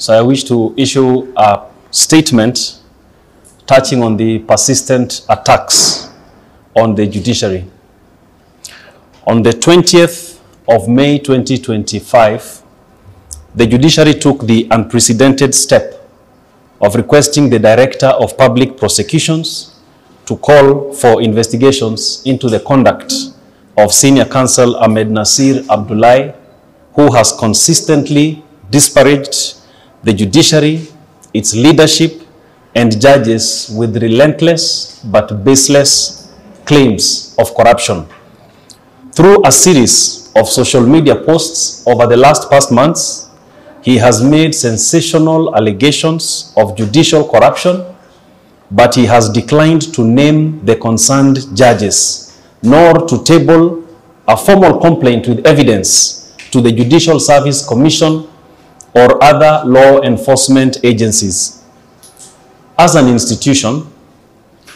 So I wish to issue a statement touching on the persistent attacks on the judiciary. On the 20th of May 2025, the judiciary took the unprecedented step of requesting the Director of Public Prosecutions to call for investigations into the conduct of Senior Counsel Ahmednassir Abdullahi, who has consistently disparaged the judiciary, its leadership, and judges with relentless but baseless claims of corruption. Through a series of social media posts over the past months, he has made sensational allegations of judicial corruption, but he has declined to name the concerned judges, nor to table a formal complaint with evidence to the Judicial Service Commission or other law enforcement agencies. As an institution,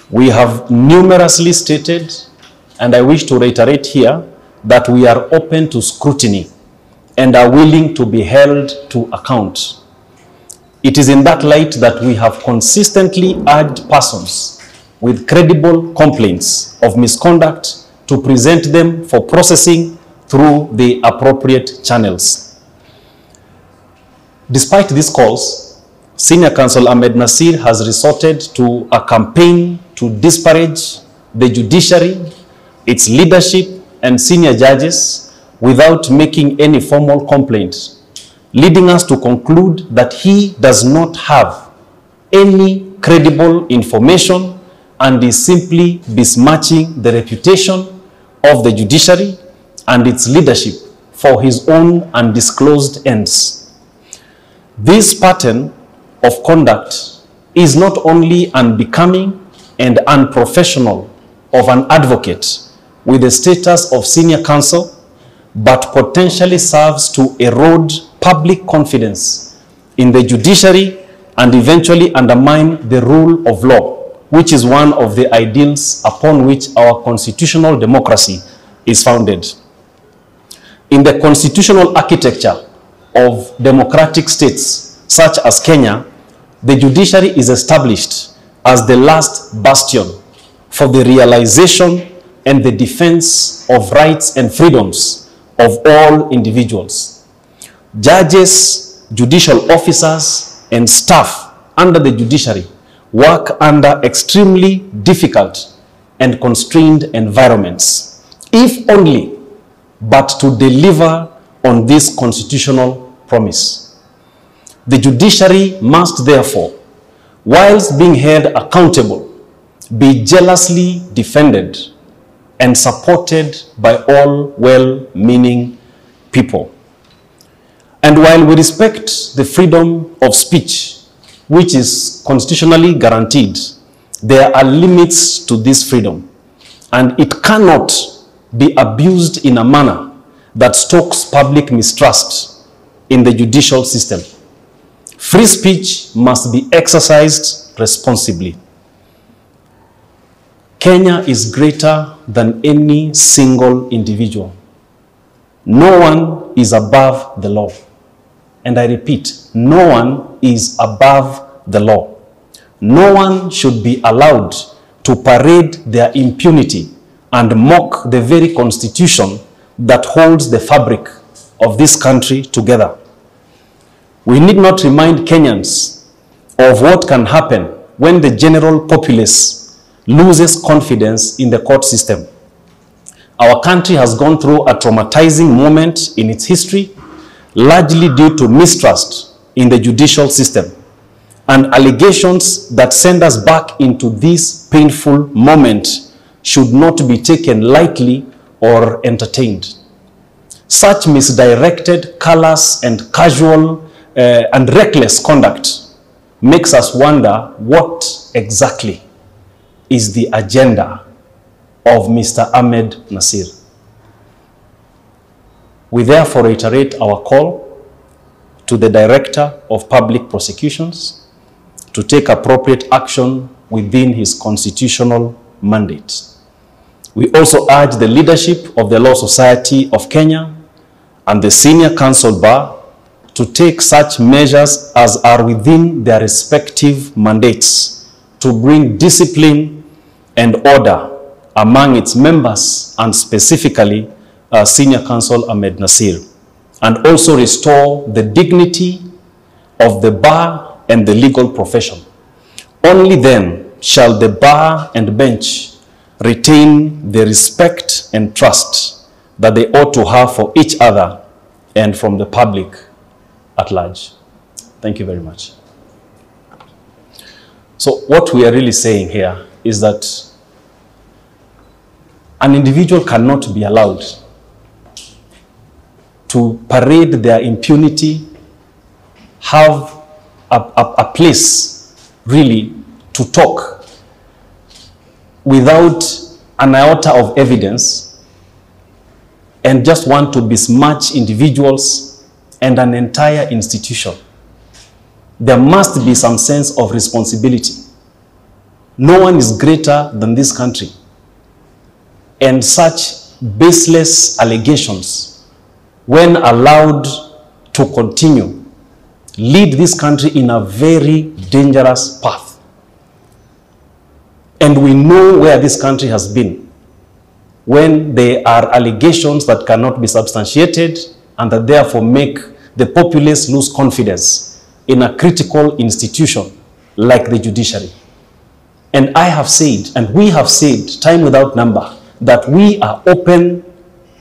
we have numerously stated, and I wish to reiterate here, that we are open to scrutiny and are willing to be held to account. It is in that light that we have consistently urged persons with credible complaints of misconduct to present them for processing through the appropriate channels. Despite these calls, Senior Counsel Ahmednassir has resorted to a campaign to disparage the judiciary, its leadership, and senior judges without making any formal complaint, leading us to conclude that he does not have any credible information and is simply besmirching the reputation of the judiciary and its leadership for his own undisclosed ends. This pattern of conduct is not only unbecoming and unprofessional of an advocate with the status of senior counsel, but potentially serves to erode public confidence in the judiciary and eventually undermine the rule of law, which is one of the ideals upon which our constitutional democracy is founded. In the constitutional architecture of democratic states such as Kenya, the judiciary is established as the last bastion for the realization and the defense of rights and freedoms of all individuals. Judges, judicial officers, and staff under the judiciary work under extremely difficult and constrained environments, if only but to deliver on this constitutional promise. The judiciary must therefore, whilst being held accountable, be jealously defended and supported by all well-meaning people. And while we respect the freedom of speech, which is constitutionally guaranteed, there are limits to this freedom, and it cannot be abused in a manner that stokes public mistrust in the judicial system. Free speech must be exercised responsibly. Kenya is greater than any single individual. No one is above the law. And I repeat, no one is above the law. No one should be allowed to parade their impunity and mock the very constitution that holds the fabric of this country together. We need not remind Kenyans of what can happen when the general populace loses confidence in the court system. Our country has gone through a traumatizing moment in its history, largely due to mistrust in the judicial system, and allegations that send us back into this painful moment should not be taken lightly or entertained. Such misdirected, callous, and casual and reckless conduct makes us wonder what exactly is the agenda of Mr. Ahmednassir. We therefore reiterate our call to the Director of Public Prosecutions to take appropriate action within his constitutional mandate. We also urge the leadership of the Law Society of Kenya and the Senior Counsel Bar to take such measures as are within their respective mandates to bring discipline and order among its members, and specifically Senior Counsel Ahmednassir, and also restore the dignity of the bar and the legal profession. Only then shall the bar and bench retain the respect and trust that they ought to have for each other and from the public at large. Thank you very much. So what we are really saying here is that an individual cannot be allowed to parade their impunity, have a place really to talk without an iota of evidence, and just want to besmirch individuals and an entire institution. There must be some sense of responsibility. No one is greater than this country. And such baseless allegations, when allowed to continue, lead this country in a very dangerous path. And we know where this country has been when there are allegations that cannot be substantiated and that therefore make the populace lose confidence in a critical institution like the judiciary. And I have said, and we have said time without number, that we are open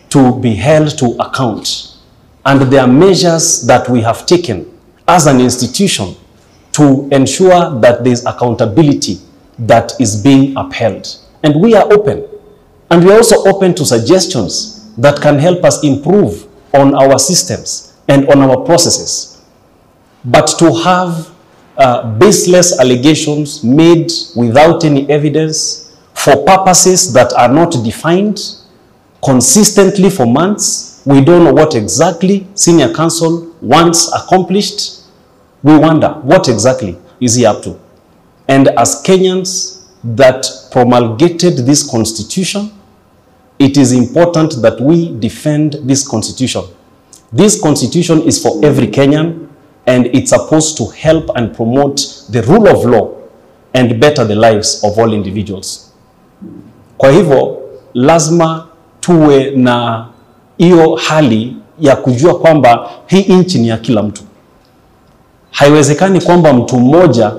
to be held to account. And there are measures that we have taken as an institution to ensure that there is accountability that is being upheld. And we are open. And we are also open to suggestions that can help us improve on our systems and on our processes. But to have baseless allegations made without any evidence for purposes that are not defined consistently for months, we don't know what exactly Senior Counsel wants accomplished. We wonder, what exactly is he up to? And as Kenyans that promulgated this constitution, it is important that we defend this constitution. This constitution is for every Kenyan, and it's supposed to help and promote the rule of law and better the lives of all individuals. Kwa hivyo, lazima tuwe na hiyo hali ya kujua kwamba hii nchi ni ya kila mtu. Haiwezekani kwamba mtu mmoja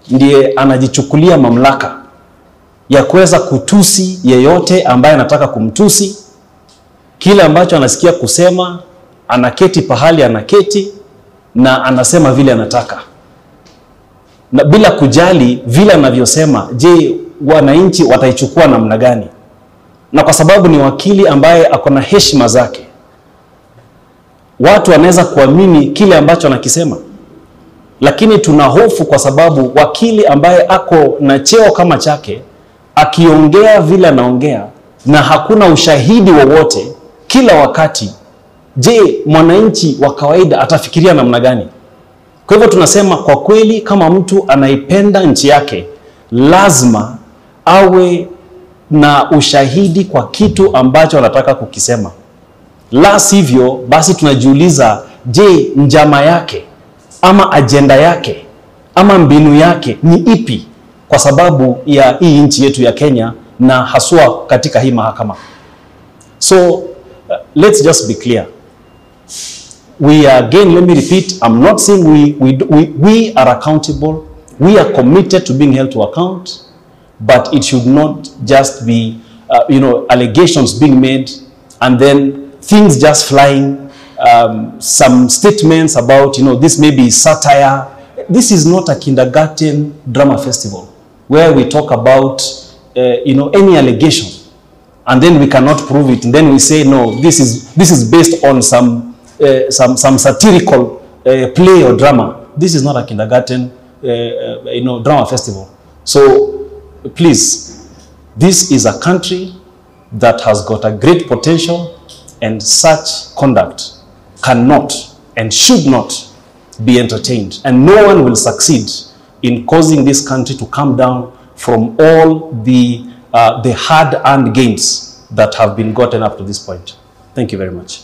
ndiye anajichukulia mamlaka ya kuweza kutusi yeyote ambaye anataka kumtusi. Kile ambacho anasikia kusema, anaketi pahali anaketi na anasema vile anataka. Na bila kujali vile anavyosema, je, wananchi wataichukua namna gani? Na kwa sababu ni wakili ambaye akona heshima zake, watu wanaweza kuamini kile ambacho anakisema. Lakini tuna hofu kwa sababu wakili ambaye ako na cheo kama chake, akiongea vile anaongea na hakuna ushahidi wowote kila wakati, je, mwananchi wa kawaida atafikiria namna gani? Kwa hivyo tunasema kwa kweli, kama mtu anaipenda nchi yake, lazima awe na ushahidi kwa kitu ambacho anataka kukisema. La sivyo, basi tunajiuliza, je, njama yake ama agenda yake ama mbinu yake ni ipi kwa sababu ya hii nchi yetu ya Kenya na haswa katika hii mahakama? So let's just be clear. We are, again, let me repeat, I'm not saying we are accountable. We are committed to being held to account, but it should not just be allegations being made and then things just flying. Some statements about, this may be satire. This is not a kindergarten drama festival where we talk about, any allegation and then we cannot prove it. And then we say, no, this is based on some satirical play or drama. This is not a kindergarten, drama festival. So please, this is a country that has got a great potential, and such conduct cannot and should not be entertained. And no one will succeed in causing this country to come down from all the hard-earned gains that have been gotten up to this point. Thank you very much.